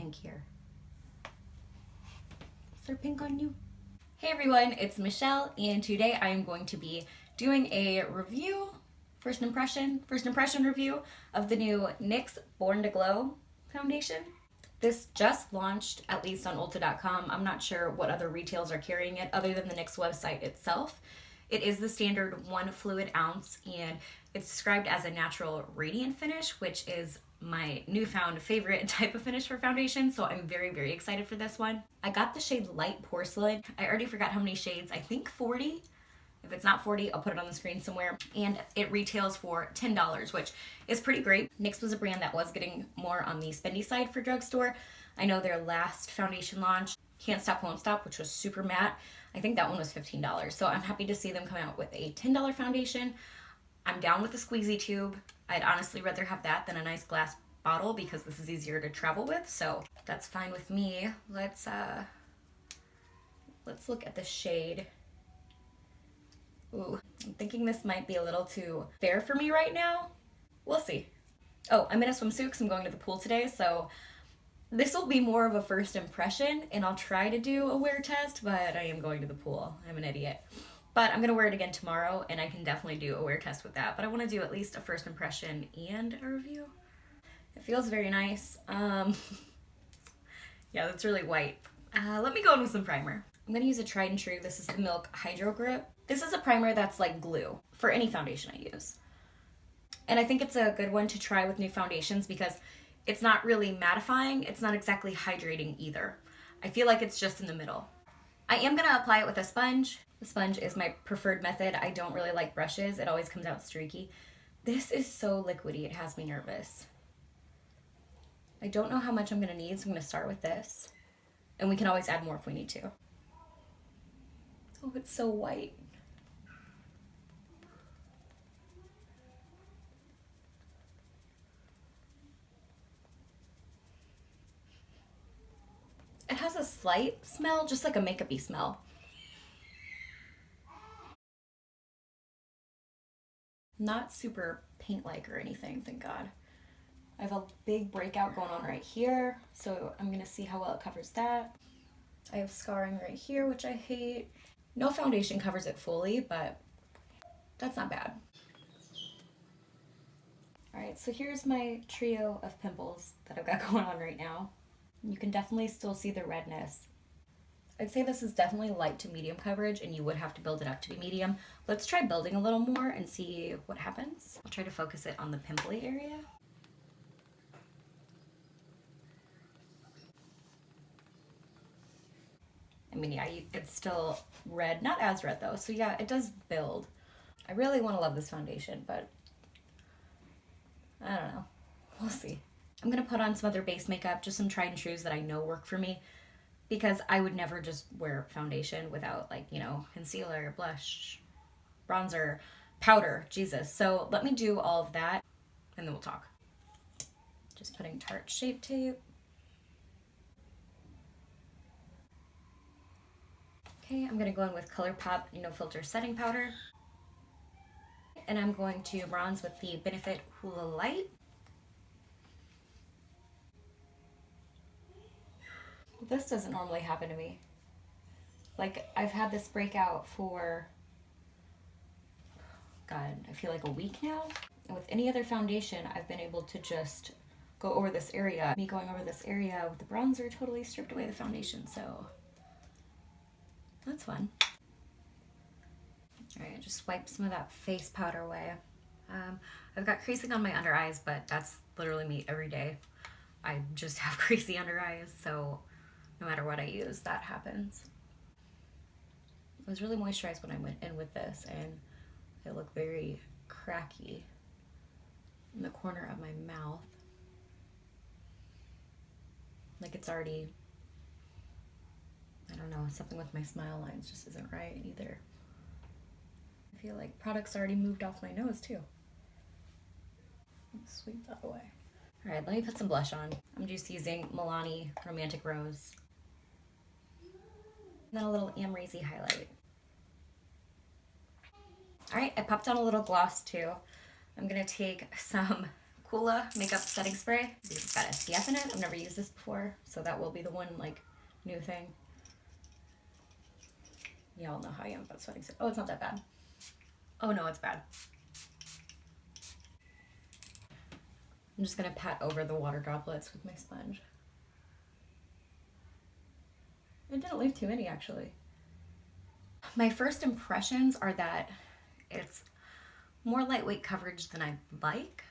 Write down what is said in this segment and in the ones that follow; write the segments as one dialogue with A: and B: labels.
A: pink here. Is there pink on you? Hey everyone, it's Michelle, and today I am going to be doing a review, first impression review of the new NYX Born to Glow foundation. This just launched, at least on Ulta.com. I'm not sure what other retails are carrying it other than the NYX website itself. It is the standard 1 fluid ounce, and it's described as a natural radiant finish, which is my newfound favorite type of finish for foundation, so I'm very, very excited for this one. I got the shade Light Porcelain. I already forgot how many shades, I think 40. If it's not 40, I'll put it on the screen somewhere. And it retails for $10, which is pretty great. NYX was a brand that was getting more on the spendy side for drugstore. I know their last foundation launch, Can't Stop Won't Stop, which was super matte, I think that one was $15. So I'm happy to see them come out with a $10 foundation. I'm down with the squeezy tube. I'd honestly rather have that than a nice glass bottle because this is easier to travel with, so that's fine with me. Let's look at the shade. Ooh, I'm thinking this might be a little too fair for me right now. We'll see. Oh, I'm in a swimsuit because I'm going to the pool today, so this will be more of a first impression, and I'll try to do a wear test, but I am going to the pool. I'm an idiot. But I'm going to wear it again tomorrow, and I can definitely do a wear test with that. But I want to do at least a first impression and a review. It feels very nice. Yeah, that's really white. Let me go in with some primer. I'm going to use a tried and true. This is the Milk Hydro Grip. This is a primer that's like glue for any foundation I use. And I think it's a good one to try with new foundations because it's not really mattifying. It's not exactly hydrating either. I feel like it's just in the middle. I am going to apply it with a sponge. The sponge is my preferred method. I don't really like brushes. It always comes out streaky. This is so liquidy. It has me nervous. I don't know how much I'm going to need, so I'm going to start with this. And we can always add more if we need to. Oh, it's so white. It has a slight smell, just like a makeup-y smell. Not super paint-like or anything, thank God. I have a big breakout going on right here, so I'm gonna see how well it covers that. I have scarring right here, which I hate. No foundation covers it fully, but that's not bad. All right, so here's my trio of pimples that I've got going on right now. You can definitely still see the redness. I'd say this is definitely light to medium coverage, and you would have to build it up to be medium. Let's try building a little more and see what happens. I'll try to focus it on the pimply area. I mean, yeah, it's still red. Not as red though, so yeah, it does build. I really want to love this foundation, but I don't know. We'll see. I'm gonna put on some other base makeup, just some tried and trues that I know work for me, because I would never just wear foundation without, like, you know, concealer, blush, bronzer, powder, Jesus. So let me do all of that and then we'll talk. Just putting Tarte Shape Tape. Okay, I'm gonna go in with ColourPop No Filter Setting Powder. And I'm going to bronze with the Benefit Hula Light. This doesn't normally happen to me. Like, I've had this breakout for, God, I feel like a week now. And with any other foundation, I've been able to just go over this area. Me going over this area with the bronzer totally stripped away the foundation, so that's fun. All right, just wipe some of that face powder away. I've got creasing on my under eyes, but that's literally me every day. I just have creasy under eyes, so no matter what I use, that happens. I was really moisturized when I went in with this, and I look very cracky in the corner of my mouth. Like it's already, I don't know, something with my smile lines just isn't right either. I feel like product's already moved off my nose too. Let's sweep that away. All right, let me put some blush on. I'm just using Milani Romantic Rose. And then a little Amrezy highlight. All right, I popped on a little gloss too. I'm gonna take some Hoola makeup setting spray. It's got SPF in it. I've never used this before, so that will be the one like new thing. Y'all know how I am about setting spray. Oh, it's not that bad. Oh no, it's bad. I'm just gonna pat over the water droplets with my sponge. It didn't leave too many actually. My first impressions are that it's more lightweight coverage than I like,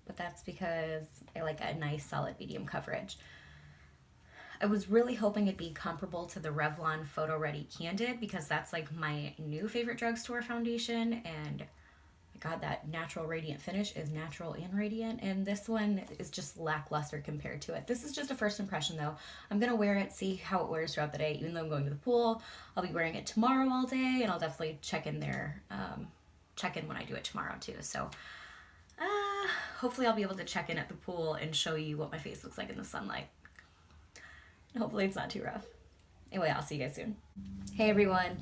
A: but that's because I like a nice solid medium coverage. I was really hoping it'd be comparable to the Revlon Photo Ready Candid because that's like my new favorite drugstore foundation, and God, that natural radiant finish is natural and radiant, and this one is just lackluster compared to it. This is just a first impression though. I'm gonna wear it, see how it wears throughout the day. Even though I'm going to the pool, I'll be wearing it tomorrow all day, and I'll definitely check in there, check in when I do it tomorrow too. So hopefully I'll be able to check in at the pool and show you what my face looks like in the sunlight. Hopefully it's not too rough. Anyway, I'll see you guys soon. Hey everyone.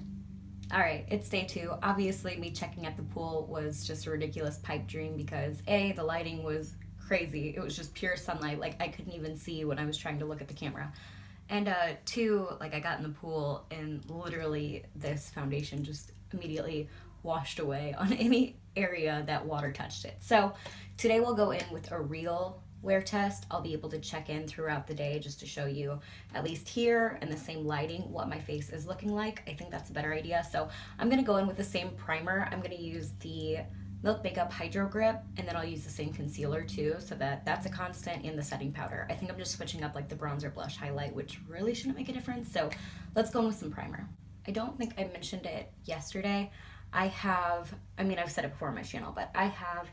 A: All right, it's day 2. Obviously, me checking at the pool was just a ridiculous pipe dream because A, the lighting was crazy. It was just pure sunlight. Like, I couldn't even see when I was trying to look at the camera. And 2, like, I got in the pool and literally this foundation just immediately washed away on any area that water touched it. So today we'll go in with a real wear test. I'll be able to check in throughout the day just to show you, at least here in the same lighting, what my face is looking like. I think that's a better idea. So I'm gonna go in with the same primer. I'm gonna use the Milk Makeup Hydro Grip, and then I'll use the same concealer too, so that's a constant, in the setting powder. I think I'm just switching up like the bronzer, blush, highlight, which really shouldn't make a difference. So let's go in with some primer. I don't think I mentioned it yesterday. I've said it before on my channel, but I have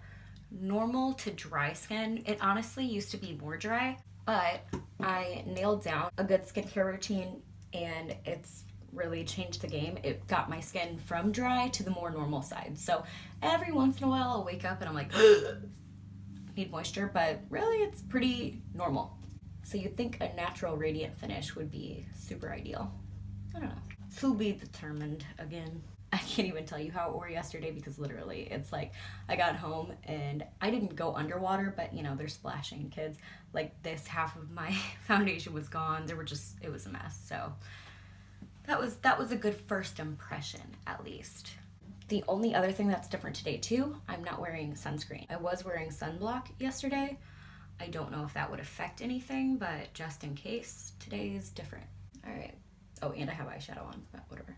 A: normal to dry skin. It honestly used to be more dry, but I nailed down a good skincare routine and it's really changed the game. It got my skin from dry to the more normal side. So every once in a while I'll wake up and I'm like, need moisture, but really it's pretty normal. So you'd think a natural radiant finish would be super ideal. I don't know. To be determined again. I can't even tell you how it wore yesterday because literally it's like I got home and I didn't go underwater, but you know, they're splashing kids. Like this half of my foundation was gone. It was a mess. So that was a good first impression, at least. The only other thing that's different today too, I'm not wearing sunscreen. I was wearing sunblock yesterday. I don't know if that would affect anything, but just in case, today is different. All right. Oh, and I have eyeshadow on, but whatever.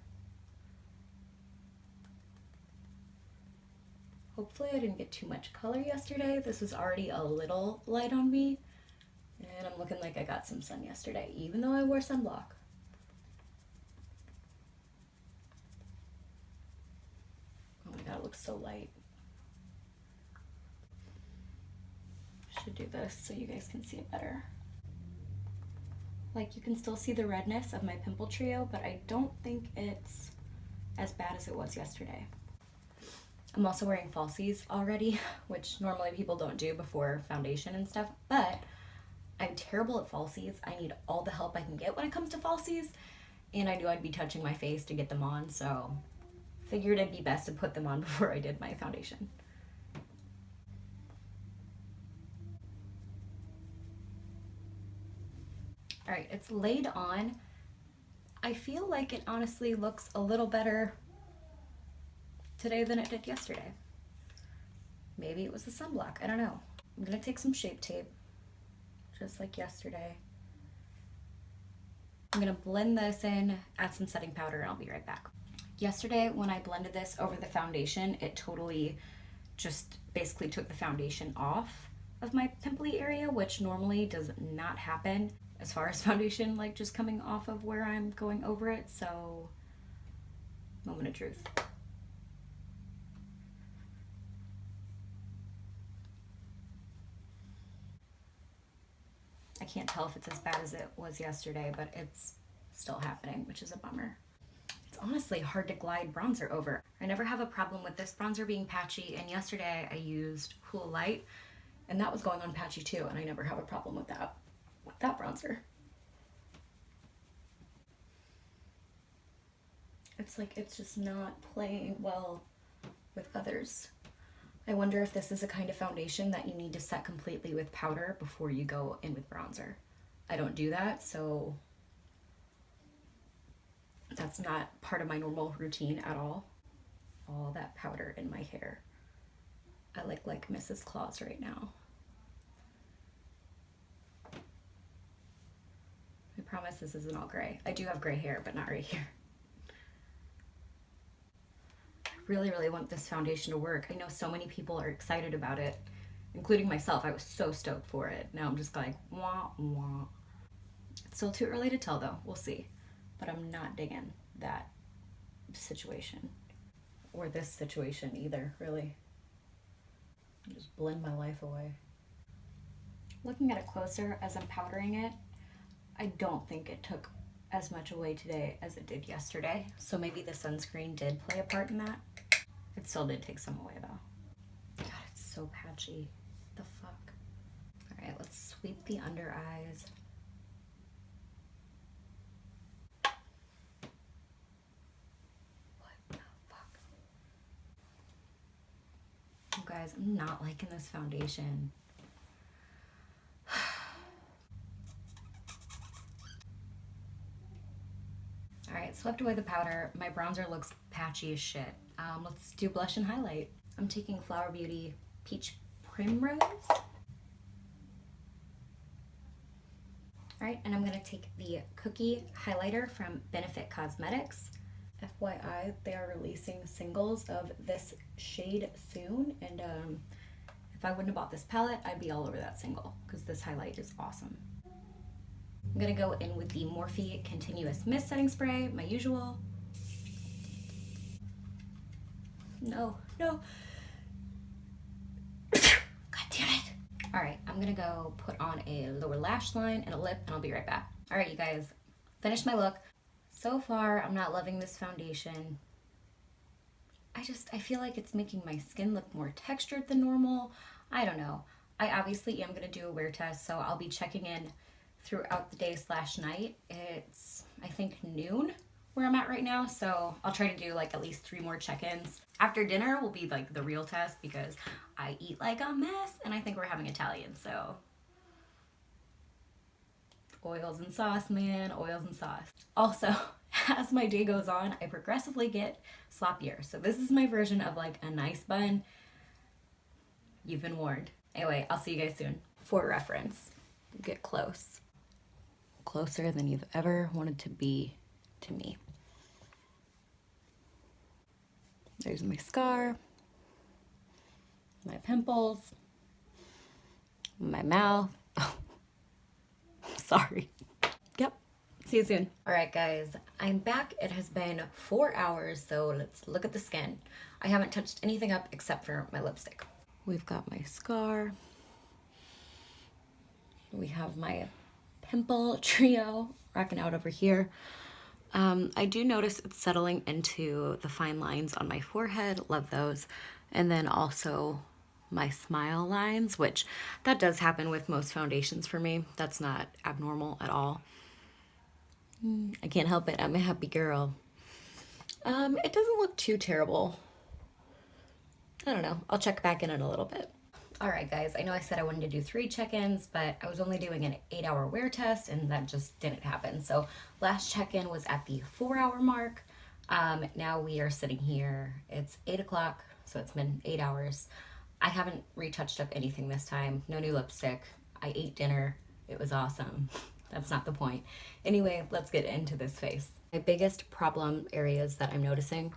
A: Hopefully I didn't get too much color yesterday. This was already a little light on me. And I'm looking like I got some sun yesterday, even though I wore sunblock. Oh my god, it looks so light. Should do this so you guys can see it better. Like, you can still see the redness of my pimple trio, but I don't think it's as bad as it was yesterday. I'm also wearing falsies already, which normally people don't do before foundation and stuff, but I'm terrible at falsies. I need all the help I can get when it comes to falsies, and I knew I'd be touching my face to get them on, so figured it'd be best to put them on before I did my foundation. All right, it's laid on. I feel like it honestly looks a little better today than it did yesterday. Maybe it was the sunblock, I don't know. I'm gonna take some Shape Tape, just like yesterday. I'm gonna blend this in, add some setting powder, and I'll be right back. Yesterday, when I blended this over the foundation, it totally just basically took the foundation off of my pimply area, which normally does not happen as far as foundation, like just coming off of where I'm going over it. So, moment of truth. I can't tell if it's as bad as it was yesterday, but it's still happening, which is a bummer. It's honestly hard to glide bronzer over. I never have a problem with this bronzer being patchy, and yesterday I used Cool Light, and that was going on patchy too, and I never have a problem with that bronzer. It's like it's just not playing well with others. I wonder if this is a kind of foundation that you need to set completely with powder before you go in with bronzer. I don't do that, so that's not part of my normal routine at all. All that powder in my hair. I look like Mrs. Claus right now. I promise this isn't all gray. I do have gray hair, but not right here. I really, really want this foundation to work. I know so many people are excited about it, including myself. I was so stoked for it. Now I'm just like, wah, wah. It's still too early to tell though. We'll see. But I'm not digging that situation. Or this situation either, really. Just blend my life away. Looking at it closer as I'm powdering it, I don't think it took as much away today as it did yesterday. So maybe the sunscreen did play a part in that. It still did take some away though. God, it's so patchy. What the fuck? All right, let's sweep the under eyes. What the fuck? You guys, I'm not liking this foundation. All right, swept away the powder. My bronzer looks patchy as shit. Let's do blush and highlight. I'm taking Flower Beauty Peach Primrose. All right, and I'm gonna take the Cookie Highlighter from Benefit Cosmetics. FYI, they are releasing singles of this shade soon, and if I wouldn't have bought this palette, I'd be all over that single, because this highlight is awesome. I'm gonna go in with the Morphe Continuous Mist Setting Spray, my usual. No. God damn it. All right, I'm gonna go put on a lower lash line and a lip, and I'll be right back. All right, you guys, finished my look. So far, I'm not loving this foundation. I feel like it's making my skin look more textured than normal. I don't know. I obviously am gonna do a wear test, so I'll be checking in throughout the day / night. It's, I think, noon where I'm at right now, so I'll try to do like at least 3 more check-ins. After dinner will be like the real test because I eat like a mess, and I think we're having Italian, so oils and sauce, man, oils and sauce. Also, as my day goes on, I progressively get sloppier. So this is my version of like a nice bun. You've been warned. Anyway, I'll see you guys soon. For reference, get close. Closer than you've ever wanted to be to me. There's my scar, my pimples, my mouth. Oh, sorry. Yep, see you soon. All right, guys, I'm back. It has been 4 hours, so let's look at the skin. I haven't touched anything up except for my lipstick. We've got my scar. We have my pimple trio rocking out over here. I do notice it's settling into the fine lines on my forehead. Love those. And then also my smile lines, which that does happen with most foundations for me. That's not abnormal at all. I can't help it. I'm a happy girl. It doesn't look too terrible. I don't know. I'll check back in a little bit. All right, guys, I know I said I wanted to do 3 check-ins, but I was only doing an 8-hour wear test, and that just didn't happen. So last check-in was at the 4-hour mark. Now we are sitting here. It's 8 o'clock, so it's been 8 hours. I haven't retouched up anything this time. No new lipstick. I ate dinner. It was awesome. That's not the point. Anyway, let's get into this face. My biggest problem areas that I'm noticing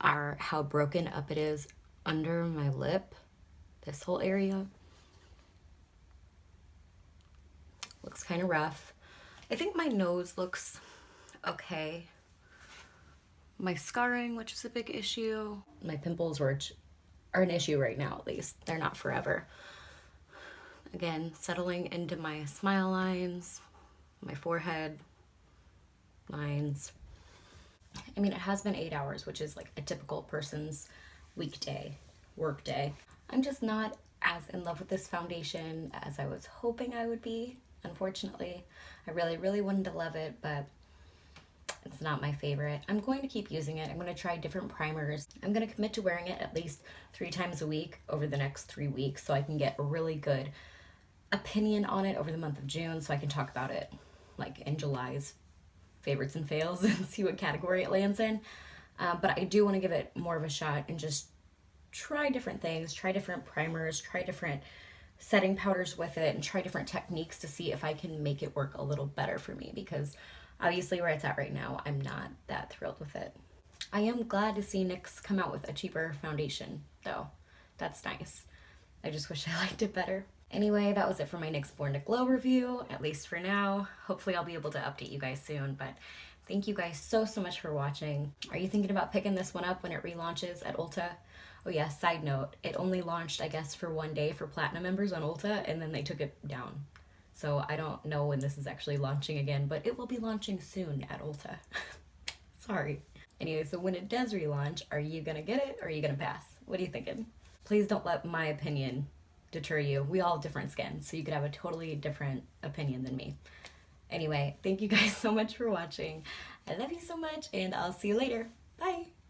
A: are how broken up it is under my lip. This whole area looks kind of rough. I think my nose looks okay. My scarring, which is a big issue. My pimples, which are an issue right now at least. They're not forever. Again, settling into my smile lines, my forehead lines. I mean, it has been 8 hours, which is like a typical person's weekday, work day. I'm just not as in love with this foundation as I was hoping I would be, unfortunately. I really, really wanted to love it, but It's not my favorite. I'm going to keep using it. I'm going to try different primers. I'm going to commit to wearing it at least 3 times a week over the next 3 weeks so I can get a really good opinion on it over the month of June, so I can talk about it like in July's favorites and fails and see what category it lands in. But I do want to give it more of a shot and just try different things, try different primers, try different setting powders with it, and try different techniques to see if I can make it work a little better for me, because obviously where it's at right now, I'm not that thrilled with it. I am glad to see NYX come out with a cheaper foundation though. That's nice. I just wish I liked it better. Anyway, that was it for my NYX Born to Glow review, at least for now. Hopefully I'll be able to update you guys soon, but thank you guys so much for watching. Are you thinking about picking this one up when it relaunches at Ulta? Oh yeah, side note, it only launched, I guess, for 1 day for Platinum members on Ulta, and then they took it down. So I don't know when this is actually launching again, but it will be launching soon at Ulta. Sorry. Anyway, so when it does relaunch, are you gonna get it or are you gonna pass? What are you thinking? Please don't let my opinion deter you. We all have different skin, so you could have a totally different opinion than me. Anyway, thank you guys so much for watching. I love you so much, and I'll see you later. Bye!